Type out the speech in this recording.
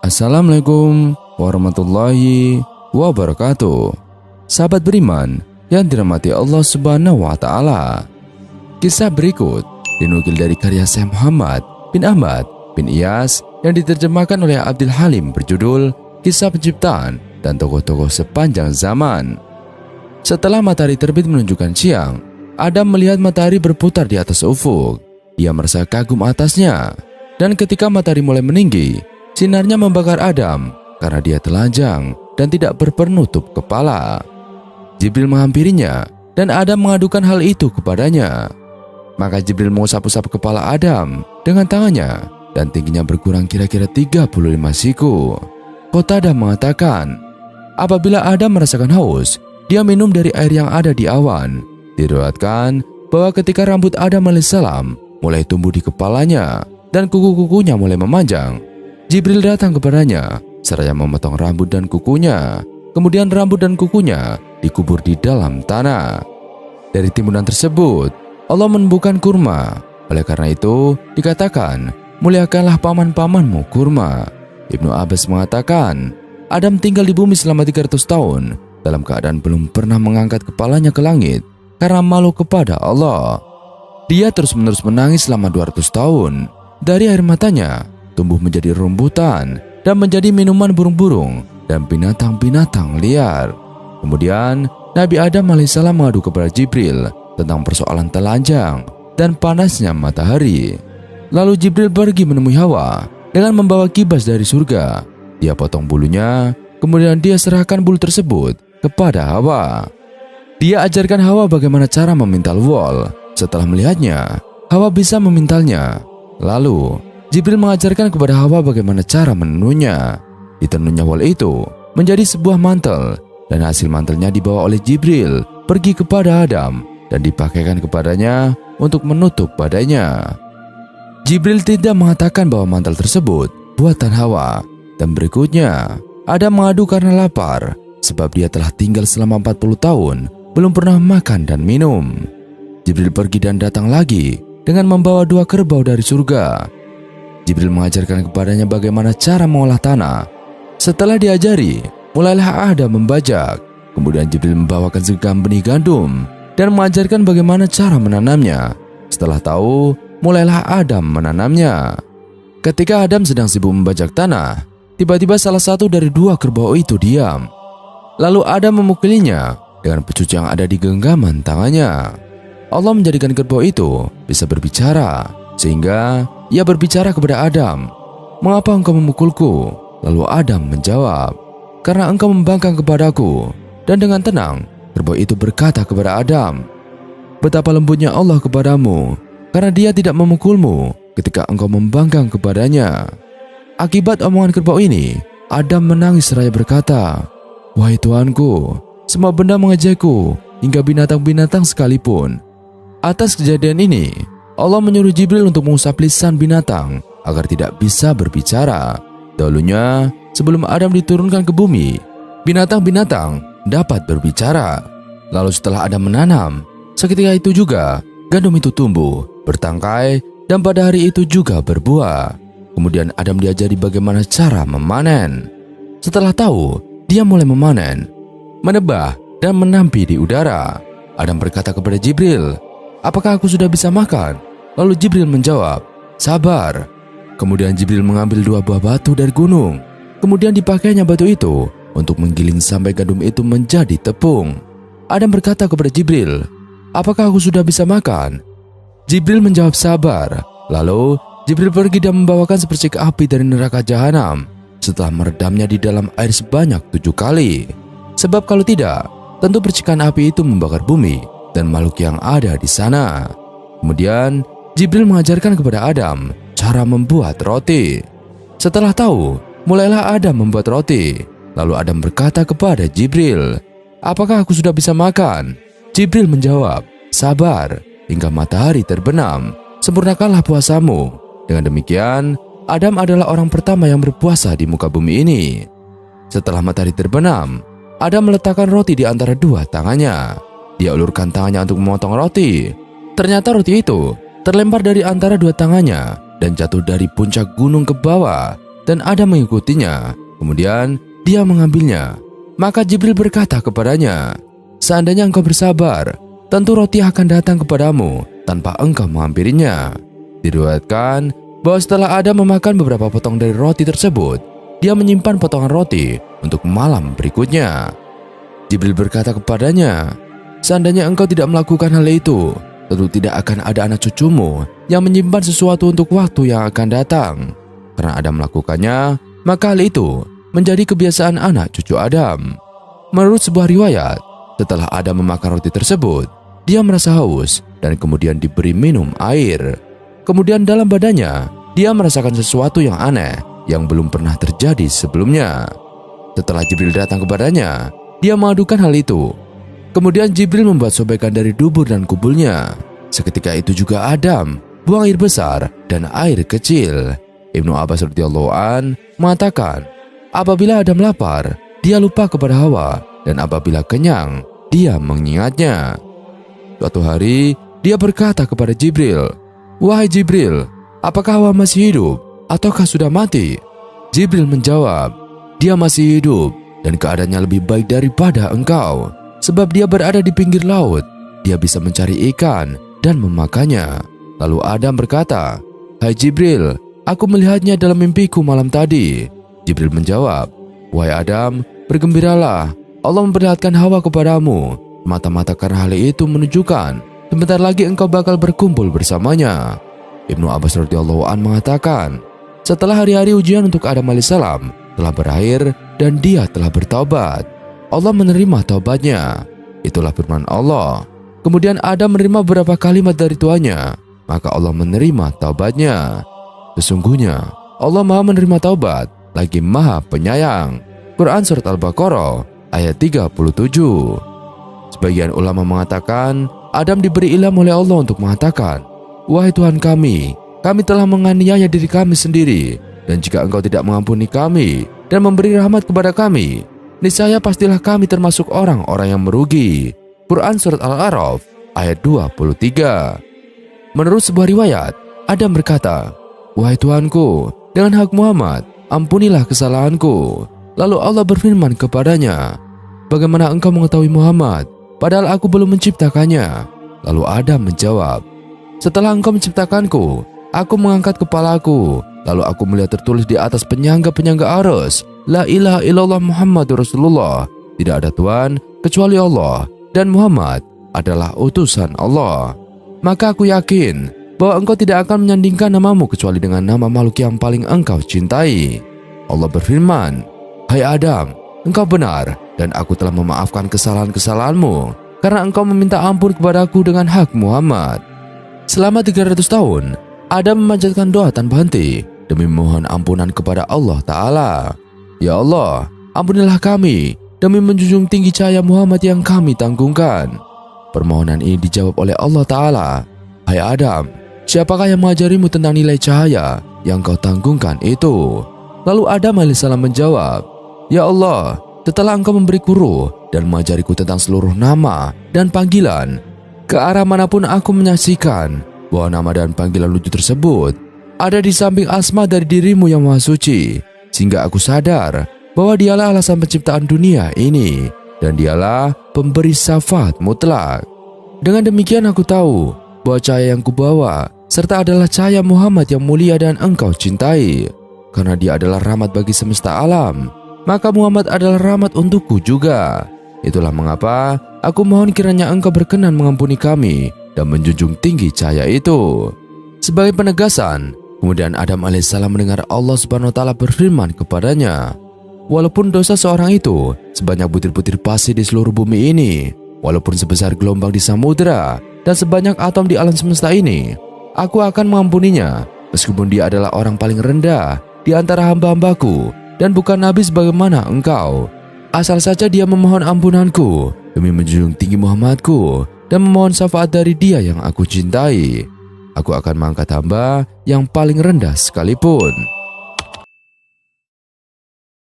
Assalamualaikum warahmatullahi wabarakatuh. Sahabat beriman yang dirahmati Allah Subhanahu wa Ta'ala, kisah berikut dinukil dari karya Syekh Muhammad bin Ahmad bin Iyas yang diterjemahkan oleh Abdul Halim berjudul Kisah Penciptaan dan Tokoh-tokoh Sepanjang Zaman. Setelah matahari terbit menunjukkan siang, Adam melihat matahari berputar di atas ufuk. Ia merasa kagum atasnya, dan ketika matahari mulai meninggi, sinarnya membakar Adam karena dia telanjang dan tidak berpenutup kepala. Jibril menghampirinya dan Adam mengadukan hal itu kepadanya. Maka Jibril mengusap-usap kepala Adam dengan tangannya dan tingginya berkurang kira-kira 35 siku. Qatadah mengatakan, apabila Adam merasakan haus, dia minum dari air yang ada di awan. Diriwayatkan bahwa ketika rambut Adam alaihissalam mulai tumbuh di kepalanya dan kuku-kukunya mulai memanjang, Jibril datang kepadanya seraya memotong rambut dan kukunya. Kemudian rambut dan kukunya dikubur di dalam tanah. Dari timbunan tersebut, Allah menumbuhkan kurma. Oleh karena itu, dikatakan, muliakanlah paman-pamanmu kurma. Ibnu Abbas mengatakan, Adam tinggal di bumi selama 300 tahun dalam keadaan belum pernah mengangkat kepalanya ke langit karena malu kepada Allah. Dia terus-menerus menangis selama 200 tahun. Dari air matanya tumbuh menjadi rumbutan dan menjadi minuman burung-burung dan binatang-binatang liar. Kemudian Nabi Adam alaihissalam mengadu kepada Jibril tentang persoalan telanjang dan panasnya matahari. Lalu Jibril pergi menemui Hawa dengan membawa kibas dari surga. Dia potong bulunya, kemudian dia serahkan bulu tersebut kepada Hawa. Dia ajarkan Hawa bagaimana cara memintal wol. Setelah melihatnya, Hawa bisa memintalnya. Lalu Jibril mengajarkan kepada Hawa bagaimana cara menenunnya. Ditenunnya wol itu menjadi sebuah mantel, dan hasil mantelnya dibawa oleh Jibril pergi kepada Adam dan dipakaikan kepadanya untuk menutup badannya. Jibril tidak mengatakan bahwa mantel tersebut buatan Hawa. Dan berikutnya, Adam mengadu karena lapar sebab dia telah tinggal selama 40 tahun belum pernah makan dan minum. Jibril pergi dan datang lagi dengan membawa 2 kerbau dari surga. Jibril mengajarkan kepadanya bagaimana cara mengolah tanah. Setelah diajari, mulailah Adam membajak. Kemudian Jibril membawakan segenggam benih gandum dan mengajarkan bagaimana cara menanamnya. Setelah tahu, mulailah Adam menanamnya. Ketika Adam sedang sibuk membajak tanah, tiba-tiba salah satu dari 2 kerbau itu diam. Lalu Adam memukulinya dengan pecuc yang ada di genggaman tangannya. Allah menjadikan kerbau itu bisa berbicara, sehingga ia berbicara kepada Adam, "Mengapa engkau memukulku?" Lalu Adam menjawab, "Karena engkau membangkang kepadaku." Dan dengan tenang, kerbau itu berkata kepada Adam, "Betapa lembutnya Allah kepadamu, karena dia tidak memukulmu ketika engkau membangkang kepadanya." Akibat omongan kerbau ini, Adam menangis seraya berkata, "Wahai Tuanku, semua benda mengejekku, hingga binatang-binatang sekalipun." Atas kejadian ini, Allah menyuruh Jibril untuk mengusap lisan binatang agar tidak bisa berbicara. Dahulunya, sebelum Adam diturunkan ke bumi, binatang-binatang dapat berbicara. Lalu setelah Adam menanam, seketika itu juga gandum itu tumbuh, bertangkai, dan pada hari itu juga berbuah. Kemudian Adam diajari bagaimana cara memanen. Setelah tahu, dia mulai memanen, menebah, dan menampi di udara. Adam berkata kepada Jibril, "Apakah aku sudah bisa makan?" Lalu Jibril menjawab, "Sabar." Kemudian Jibril mengambil 2 buah batu dari gunung. Kemudian dipakainya batu itu untuk menggiling sampai gandum itu menjadi tepung. Adam berkata kepada Jibril, "Apakah aku sudah bisa makan?" Jibril menjawab, "Sabar." Lalu Jibril pergi dan membawakan sepercik api dari neraka jahanam setelah meredamnya di dalam air sebanyak 7 kali. Sebab kalau tidak, tentu percikan api itu membakar bumi dan makhluk yang ada di sana. Kemudian Jibril mengajarkan kepada Adam cara membuat roti. Setelah tahu, mulailah Adam membuat roti. Lalu Adam berkata kepada Jibril, "Apakah aku sudah bisa makan?" Jibril menjawab, "Sabar hingga matahari terbenam, sempurnakanlah puasamu." Dengan demikian, Adam adalah orang pertama yang berpuasa di muka bumi ini. Setelah matahari terbenam, Adam meletakkan roti di antara 2 tangannya. Dia ulurkan tangannya untuk memotong roti. Ternyata roti itu terlempar dari antara 2 tangannya dan jatuh dari puncak gunung ke bawah. dan Adam mengikutinya. Kemudian dia mengambilnya. Maka Jibril berkata kepadanya, "Seandainya engkau bersabar, tentu roti akan datang kepadamu tanpa engkau menghampirinya." Diriwayatkan bahwa setelah Adam memakan beberapa potong dari roti tersebut, dia menyimpan potongan roti untuk malam berikutnya. Jibril berkata kepadanya, "Seandainya engkau tidak melakukan hal itu, tentu tidak akan ada anak cucumu yang menyimpan sesuatu untuk waktu yang akan datang. Karena Adam melakukannya, maka hal itu menjadi kebiasaan anak cucu Adam." Menurut sebuah riwayat, setelah Adam memakan roti tersebut, dia merasa haus dan kemudian diberi minum air. Kemudian dalam badannya, dia merasakan sesuatu yang aneh yang belum pernah terjadi sebelumnya. Setelah Jibril datang kepadanya, dia mengadukan hal itu. Kemudian Jibril membuat sobekan dari dubur dan kubulnya. Seketika itu juga Adam buang air besar dan air kecil. Ibnu Abbas radhiyallahu an mengatakan, apabila Adam lapar, dia lupa kepada Hawa, dan apabila kenyang, dia mengingatnya. Suatu hari, dia berkata kepada Jibril, "Wahai Jibril, apakah Hawa masih hidup ataukah sudah mati?" Jibril menjawab, "Dia masih hidup dan keadaannya lebih baik daripada engkau, sebab dia berada di pinggir laut. Dia bisa mencari ikan dan memakannya." Lalu Adam berkata, "Hai Jibril, aku melihatnya dalam mimpiku malam tadi." Jibril menjawab, "Wahai Adam, bergembiralah, Allah memperlihatkan Hawa kepadamu, mata-mata karena hal itu menunjukkan sebentar lagi engkau bakal berkumpul bersamanya." Ibnu Abbas radhiyallahu an mengatakan, setelah hari-hari ujian untuk Adam alaihissalam telah berakhir dan dia telah bertaubat, Allah menerima taubatnya. Itulah firman Allah. Kemudian Adam menerima beberapa kalimat dari tuannya, maka Allah menerima taubatnya. Sesungguhnya Allah Maha menerima taubat, lagi Maha penyayang. Quran Surat Al-Baqarah ayat 37. Sebagian ulama mengatakan Adam diberi ilham oleh Allah untuk mengatakan, "Wahai Tuhan kami telah menganiaya diri kami sendiri, dan jika Engkau tidak mengampuni kami dan memberi rahmat kepada kami, niscaya pastilah kami termasuk orang-orang yang merugi." Quran Surat Al-A'raf ayat 23. Menurut sebuah riwayat, Adam berkata, "Wahai Tuhanku, dengan hak Muhammad, ampunilah kesalahanku." Lalu Allah berfirman kepadanya, "Bagaimana engkau mengetahui Muhammad, padahal aku belum menciptakannya?" Lalu Adam menjawab, "Setelah engkau menciptakanku, aku mengangkat kepalaku, lalu aku melihat tertulis di atas penyangga-penyangga arus, La ilaha illallah Muhammadur Rasulullah. Tidak ada Tuhan kecuali Allah, dan Muhammad adalah utusan Allah. Maka aku yakin bahwa engkau tidak akan menyandingkan namamu kecuali dengan nama makhluk yang paling engkau cintai." Allah berfirman, "Hai Adam, engkau benar, dan aku telah memaafkan kesalahan-kesalahanmu karena engkau meminta ampun kepadaku dengan hak Muhammad." Selama 300 tahun, Adam memanjatkan doa tanpa henti demi memohon ampunan kepada Allah Ta'ala. "Ya Allah, ampunilah kami demi menjunjung tinggi cahaya Muhammad yang kami tanggungkan." Permohonan ini dijawab oleh Allah Ta'ala. "Hai Adam, siapakah yang mengajarimu tentang nilai cahaya yang kau tanggungkan itu?" Lalu Adam alaihissalam menjawab, "Ya Allah, setelah engkau memberiku ruh dan mengajariku tentang seluruh nama dan panggilan, ke arah manapun aku menyaksikan bahwa nama dan panggilan lucu tersebut ada di samping asma dari dirimu yang maha suci, sehingga aku sadar bahwa dialah alasan penciptaan dunia ini, dan dialah pemberi syafaat mutlak. Dengan demikian aku tahu bahwa cahaya yang kubawa serta adalah cahaya Muhammad yang mulia dan engkau cintai. Karena dia adalah rahmat bagi semesta alam, maka Muhammad adalah rahmat untukku juga. Itulah mengapa aku mohon kiranya engkau berkenan mengampuni kami dan menjunjung tinggi cahaya itu." Sebagai penegasan, kemudian Adam alaihissalam mendengar Allah Subhanahu wa taala berfirman kepadanya, "Walaupun dosa seorang itu sebanyak butir-butir pasir di seluruh bumi ini, walaupun sebesar gelombang di samudera dan sebanyak atom di alam semesta ini, aku akan mengampuninya, meskipun dia adalah orang paling rendah di antara hamba-hambaku dan bukan nabi sebagaimana engkau. Asal saja dia memohon ampunanku demi menjunjung tinggi Muhammadku dan memohon syafaat dari dia yang aku cintai, aku akan mengangkat hamba yang paling rendah sekalipun."